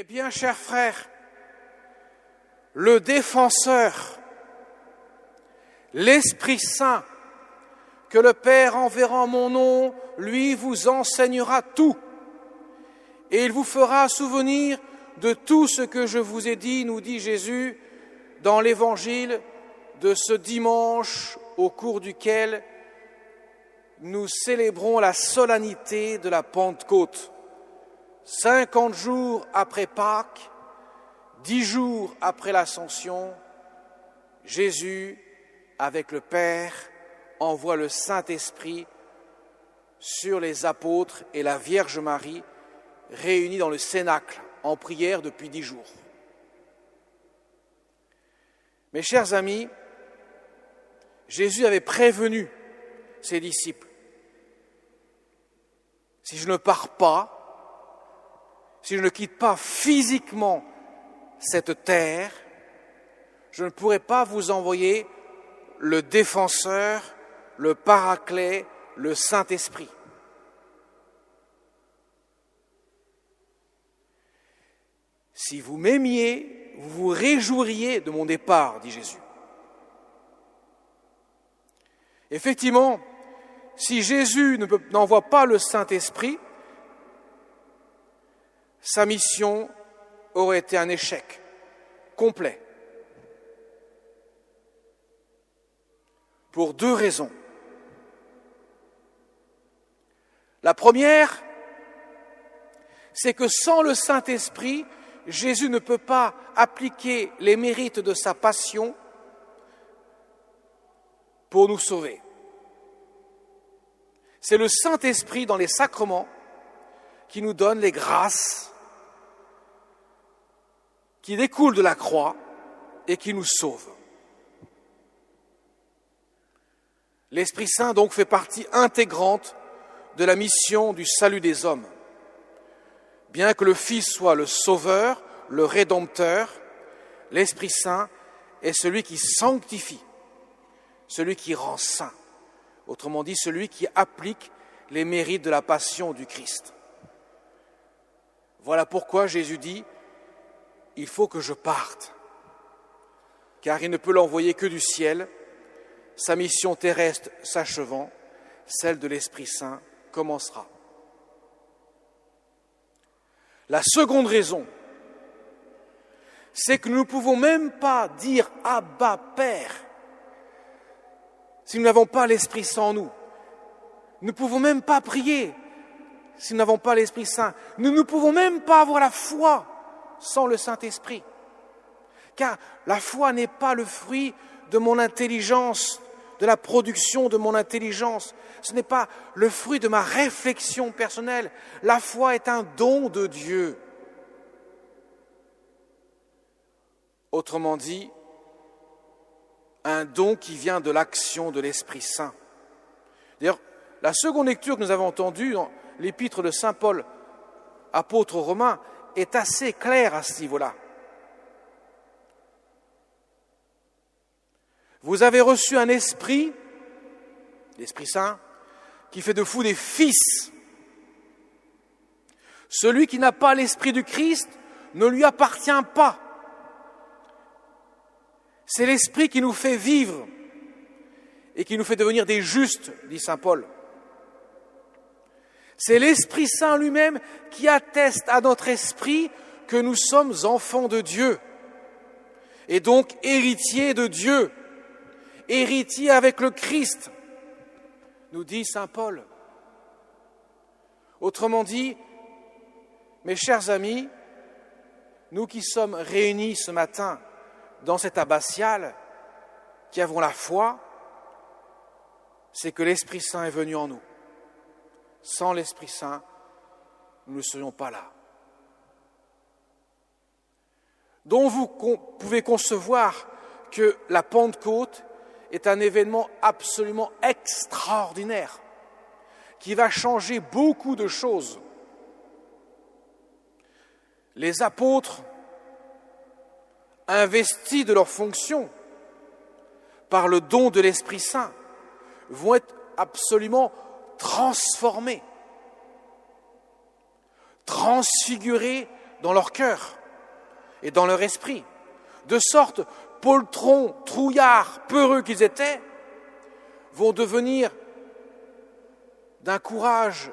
Eh bien, chers frères, le défenseur, l'Esprit Saint, que le Père enverra en mon nom, lui vous enseignera tout, et il vous fera souvenir de tout ce que je vous ai dit, nous dit Jésus, dans l'évangile de ce dimanche au cours duquel nous célébrons la solennité de la Pentecôte. 50 jours après Pâques, 10 jours après l'Ascension, Jésus, avec le Père, envoie le Saint-Esprit sur les apôtres et la Vierge Marie, réunis dans le Cénacle, en prière depuis 10 jours. Mes chers amis, Jésus avait prévenu ses disciples. Si je ne pars pas, si je ne quitte pas physiquement cette terre, je ne pourrai pas vous envoyer le défenseur, le paraclet, le Saint-Esprit. Si vous m'aimiez, vous vous réjouiriez de mon départ, dit Jésus. Effectivement, si Jésus n'envoie pas le Saint-Esprit, sa mission aurait été un échec complet. Pour 2 raisons. La première, c'est que sans le Saint-Esprit, Jésus ne peut pas appliquer les mérites de sa passion pour nous sauver. C'est le Saint-Esprit dans les sacrements qui nous donne les grâces qui découlent de la croix et qui nous sauvent. L'Esprit Saint donc fait partie intégrante de la mission du salut des hommes. Bien que le Fils soit le Sauveur, le Rédempteur, l'Esprit Saint est celui qui sanctifie, celui qui rend saint, autrement dit celui qui applique les mérites de la passion du Christ. Voilà pourquoi Jésus dit « Il faut que je parte », car il ne peut l'envoyer que du ciel, sa mission terrestre s'achevant, celle de l'Esprit Saint commencera. La seconde raison, c'est que nous ne pouvons même pas dire « Abba, Père » si nous n'avons pas l'Esprit Saint en nous. Nous ne pouvons même pas prier si nous n'avons pas l'Esprit Saint. Nous ne pouvons même pas avoir la foi sans le Saint-Esprit. Car la foi n'est pas le fruit de mon intelligence, de la production de mon intelligence. Ce n'est pas le fruit de ma réflexion personnelle. La foi est un don de Dieu. Autrement dit, un don qui vient de l'action de l'Esprit Saint. D'ailleurs, la seconde lecture que nous avons entendue dans l'épître de saint Paul, apôtre aux Romains, est assez claire à ce niveau-là. Vous avez reçu un esprit, l'Esprit Saint, qui fait de vous des fils. Celui qui n'a pas l'Esprit du Christ ne lui appartient pas. C'est l'Esprit qui nous fait vivre et qui nous fait devenir des justes, dit saint Paul. C'est l'Esprit Saint lui-même qui atteste à notre esprit que nous sommes enfants de Dieu et donc héritiers de Dieu, héritiers avec le Christ, nous dit saint Paul. Autrement dit, mes chers amis, nous qui sommes réunis ce matin dans cette abbatiale, qui avons la foi, c'est que l'Esprit Saint est venu en nous. Sans l'Esprit Saint, nous ne serions pas là. Donc vous pouvez concevoir que la Pentecôte est un événement absolument extraordinaire, qui va changer beaucoup de choses. Les apôtres, investis de leur fonction par le don de l'Esprit Saint, vont être absolument transformés, transfigurés dans leur cœur et dans leur esprit, de sorte, poltrons, trouillards, peureux qu'ils étaient, vont devenir d'un courage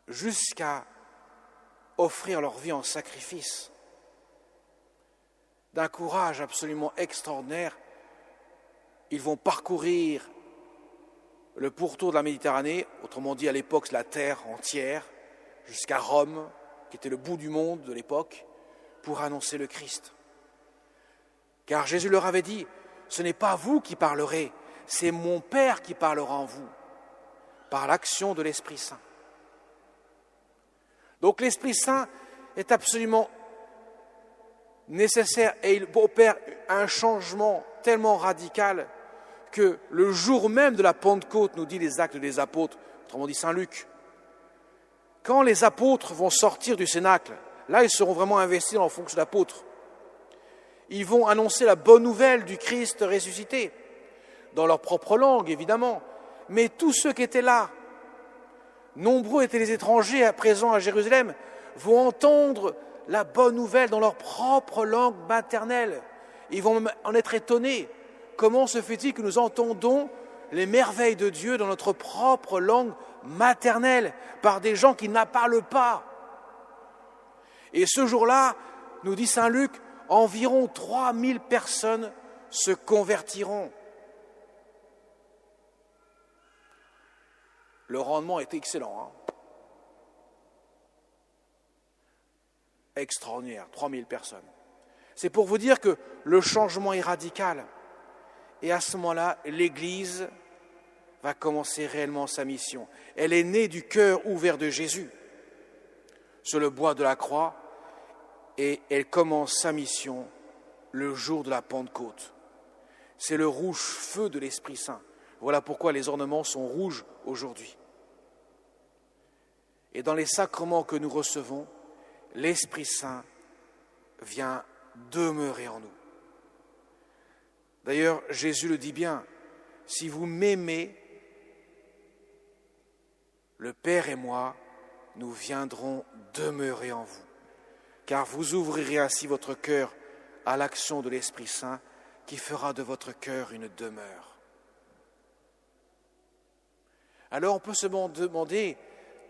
jusqu'à offrir leur vie en sacrifice, d'un courage absolument extraordinaire. Ils vont parcourir le pourtour de la Méditerranée, autrement dit à l'époque la terre entière, jusqu'à Rome, qui était le bout du monde de l'époque, pour annoncer le Christ. Car Jésus leur avait dit, ce n'est pas vous qui parlerez, c'est mon Père qui parlera en vous, par l'action de l'Esprit Saint. Donc l'Esprit Saint est absolument nécessaire et il opère un changement tellement radical que le jour même de la Pentecôte, nous dit les Actes des Apôtres, autrement dit Saint Luc, quand les apôtres vont sortir du cénacle, là ils seront vraiment investis dans la fonction d'apôtres. Ils vont annoncer la bonne nouvelle du Christ ressuscité, dans leur propre langue évidemment, mais tous ceux qui étaient là, nombreux étaient les étrangers à présent à Jérusalem, vont entendre la bonne nouvelle dans leur propre langue maternelle. Ils vont en être étonnés. Comment se fait-il que nous entendons les merveilles de Dieu dans notre propre langue maternelle par des gens qui ne la parlent pas? Et ce jour-là, nous dit Saint Luc, environ 3000 personnes se convertiront. Le rendement est excellent. Extraordinaire, 3000 personnes. C'est pour vous dire que le changement est radical. Et à ce moment-là, l'Église va commencer réellement sa mission. Elle est née du cœur ouvert de Jésus sur le bois de la croix et elle commence sa mission le jour de la Pentecôte. C'est le rouge feu de l'Esprit Saint. Voilà pourquoi les ornements sont rouges aujourd'hui. Et dans les sacrements que nous recevons, l'Esprit Saint vient demeurer en nous. D'ailleurs, Jésus le dit bien, si vous m'aimez, le Père et moi, nous viendrons demeurer en vous, car vous ouvrirez ainsi votre cœur à l'action de l'Esprit Saint qui fera de votre cœur une demeure. Alors on peut se demander,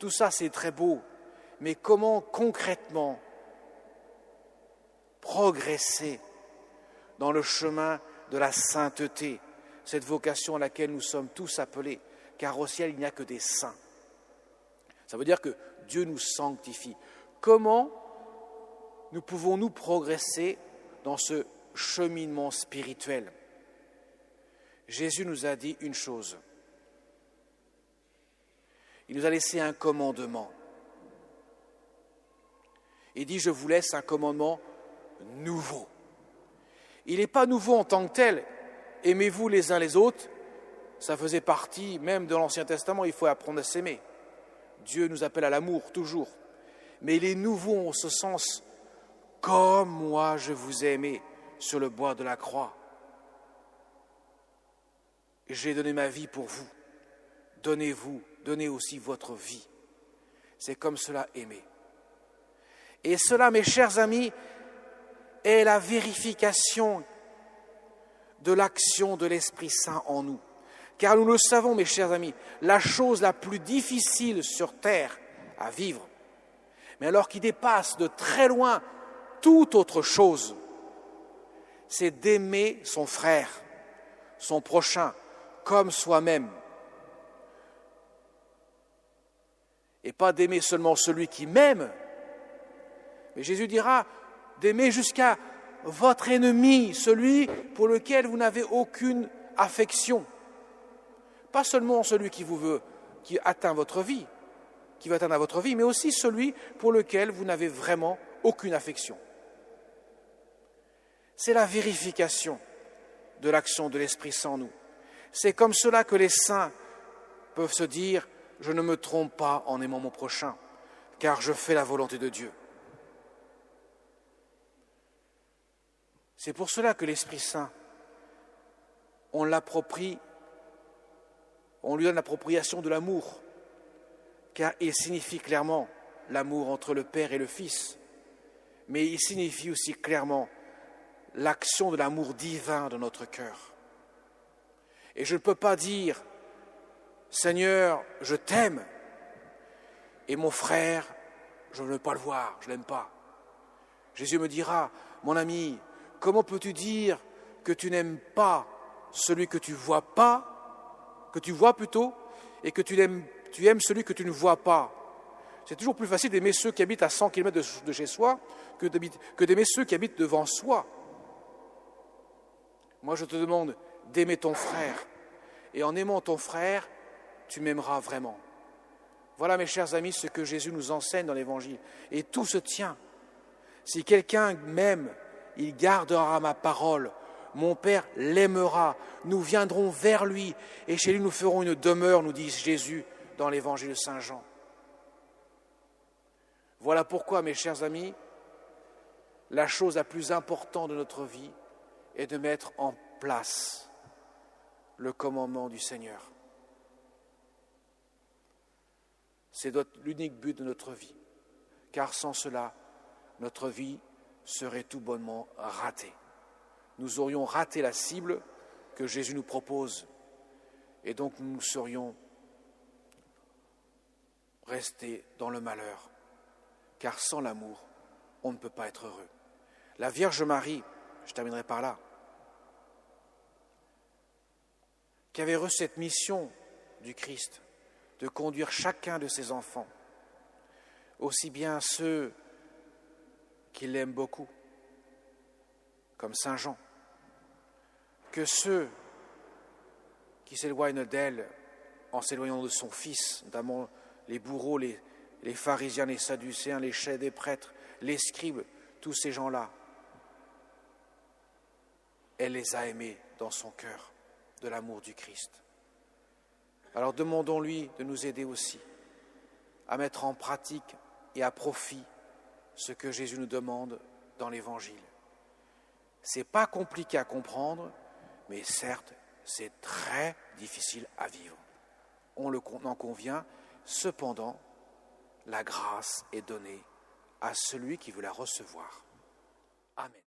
tout ça c'est très beau, mais comment concrètement progresser dans le chemin de la sainteté, cette vocation à laquelle nous sommes tous appelés, car au ciel il n'y a que des saints. Ça veut dire que Dieu nous sanctifie. Comment nous pouvons-nous progresser dans ce cheminement spirituel? Jésus nous a dit une chose. Il nous a laissé un commandement. Il dit, je vous laisse un commandement nouveau. Il n'est pas nouveau en tant que tel. Aimez-vous les uns les autres. Ça faisait partie même de l'Ancien Testament, il faut apprendre à s'aimer. Dieu nous appelle à l'amour, toujours. Mais il est nouveau en ce sens, comme moi je vous ai aimé sur le bois de la croix. J'ai donné ma vie pour vous. Donnez aussi votre vie. C'est comme cela aimer. Et cela, mes chers amis, est la vérification de l'action de l'Esprit Saint en nous. Car nous le savons, mes chers amis, la chose la plus difficile sur terre à vivre, mais alors qui dépasse de très loin toute autre chose, c'est d'aimer son frère, son prochain, comme soi-même. Et pas d'aimer seulement celui qui m'aime, mais Jésus dira d'aimer jusqu'à votre ennemi, celui pour lequel vous n'avez aucune affection. Pas seulement celui qui atteint votre vie, qui va atteindre votre vie, mais aussi celui pour lequel vous n'avez vraiment aucune affection. C'est la vérification de l'action de l'Esprit Saint en nous. C'est comme cela que les saints peuvent se dire « Je ne me trompe pas en aimant mon prochain, car je fais la volonté de Dieu ». C'est pour cela que l'Esprit Saint, on l'approprie, on lui donne l'appropriation de l'amour, car il signifie clairement l'amour entre le Père et le Fils, mais il signifie aussi clairement l'action de l'amour divin dans notre cœur. Et je ne peux pas dire « Seigneur, je t'aime » et mon frère, je ne veux pas le voir, je ne l'aime pas. Jésus me dira « Mon ami, comment peux-tu dire que tu n'aimes pas celui que tu vois pas, que tu vois plutôt, et que tu aimes celui que tu ne vois pas ?» C'est toujours plus facile d'aimer ceux qui habitent à 100 km de chez soi que d'aimer ceux qui habitent devant soi. Moi, je te demande d'aimer ton frère. Et en aimant ton frère, tu m'aimeras vraiment. Voilà, mes chers amis, ce que Jésus nous enseigne dans l'Évangile. Et tout se tient. Si quelqu'un m'aime, il gardera ma parole. Mon Père l'aimera. Nous viendrons vers lui. Et chez lui, nous ferons une demeure, nous dit Jésus dans l'Évangile de Saint Jean. Voilà pourquoi, mes chers amis, la chose la plus importante de notre vie est de mettre en place le commandement du Seigneur. C'est l'unique but de notre vie, car sans cela, notre vie serait tout bonnement ratée. Nous aurions raté la cible que Jésus nous propose, et donc nous serions restés dans le malheur, car sans l'amour, on ne peut pas être heureux. La Vierge Marie, je terminerai par là, qui avait reçu cette mission du Christ, de conduire chacun de ses enfants, aussi bien ceux qui l'aiment beaucoup, comme Saint Jean, que ceux qui s'éloignent d'elle en s'éloignant de son Fils, notamment les bourreaux, les pharisiens, les sadducéens, les chefs des prêtres, les scribes, tous ces gens-là. Elle les a aimés dans son cœur, de l'amour du Christ. Alors demandons-lui de nous aider aussi à mettre en pratique et à profit ce que Jésus nous demande dans l'Évangile. Ce n'est pas compliqué à comprendre, mais certes, c'est très difficile à vivre. On en convient, cependant, la grâce est donnée à celui qui veut la recevoir. Amen.